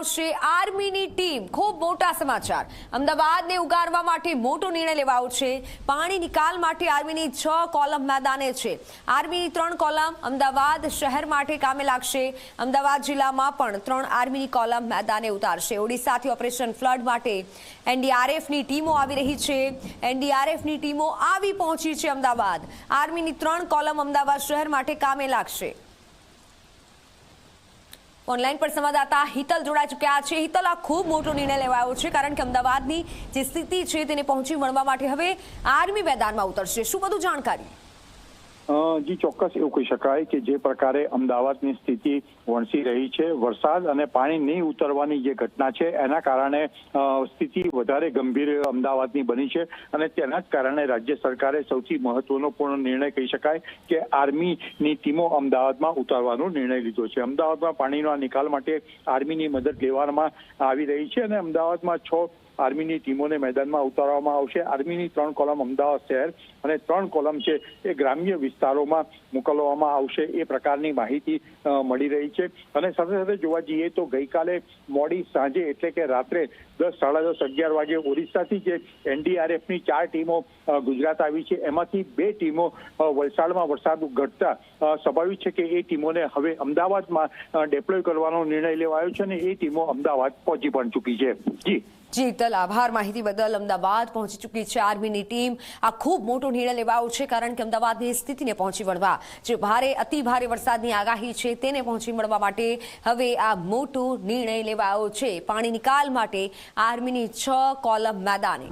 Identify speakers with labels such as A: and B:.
A: આવશે આર્મીની ટીમ। ખૂબ મોટા સમાચાર, અમદાવાદને ઉગારવા માટે મોટો નિર્ણય લેવાયો છે। પાણી નિકાલ માટે આર્મીની 6 કોલમ મેદાને છે। આર્મીની 3 કોલમ અમદાવાદ શહેર માટે કામે લાગશે। અમદાવાદ જિલ્લામાં પણ 3 આર્મીની કોલમ મેદાને ઉતારશે। ઓડિશાથી ઓપરેશન ફ્લડ માટે એનડીઆરએફની ટીમો આવી રહી છે। એનડીઆરએફની ટીમો આવી પહોંચી છે અમદાવાદ। આર્મીની 3 કોલમ અમદાવાદ શહેર માટે કામે લાગશે। ઓનલાઈન પર સંવાદદાતા હિતલ જોડાઈ ચૂક્યા છે। હિતલ, આ ખૂબ મોટો નિર્ણય લેવાયો છે કારણ કે અમદાવાદની જે સ્થિતિ છે તેને પહોંચી વળવા માટે હવે આર્મી મેદાનમાં ઉતરશે। શું વધુ જાણકારી?
B: જી ચોક્કસ એવું કહી શકાય કે જે પ્રકારે અમદાવાદની સ્થિતિ વણસી રહી છે, વરસાદ અને પાણી નહીં ઉતરવાની જે ઘટના છે એના કારણે સ્થિતિ વધારે ગંભીર અમદાવાદની બની છે અને તેના જ કારણે રાજ્ય સરકારે સૌથી મહત્વનો પૂર્ણ નિર્ણય કહી શકાય કે આર્મીની ટીમો અમદાવાદમાં ઉતારવાનો નિર્ણય લીધો છે। અમદાવાદમાં પાણીના નિકાલ માટે આર્મીની મદદ લેવામાં આવી રહી છે અને અમદાવાદમાં 6 આર્મીની ટીમોને મેદાનમાં ઉતારવામાં આવશે। આર્મીની 3 કોલમ અમદાવાદ શહેર અને 3 કોલમ છે એ ગ્રામ્ય વિસ્તારોમાં મોકલવામાં આવશે એ પ્રકારની માહિતી મળી રહી છે। અને સાથે સાથે જોવા જઈએ તો ગઈકાલે મોડી સાંજે એટલે કે રાત્રે 10, સાડા 10, 11 વાગે ઓડિશાથી જે એનડીઆરએફની 4 ટીમો ગુજરાત આવી છે એમાંથી 2 ટીમો વલસાડમાં વરસાદ ઘટતા સ્વાભાવિક છે કે એ ટીમોને હવે અમદાવાદમાં ડેપ્લોય કરવાનો નિર્ણય લેવાયો છે અને એ ટીમો અમદાવાદ પહોંચી પણ ચૂકી છે। જી
A: હિતલ, આભાર માહિતી બદલ। અમદાવાદ પહોંચી ચૂકી છે આર્મીની ટીમ। આ ખૂબ મોટો નિર્ણય લેવાયો છે કારણ કે અમદાવાદની સ્થિતિને પહોંચી વળવા, જે ભારે અતિ ભારે વરસાદની આગાહી છે તેને પહોંચી વળવા માટે હવે આ મોટો નિર્ણય લેવાયો છે। પાણી નિકાલ માટે આર્મીની 6 કોલમ મેદાને।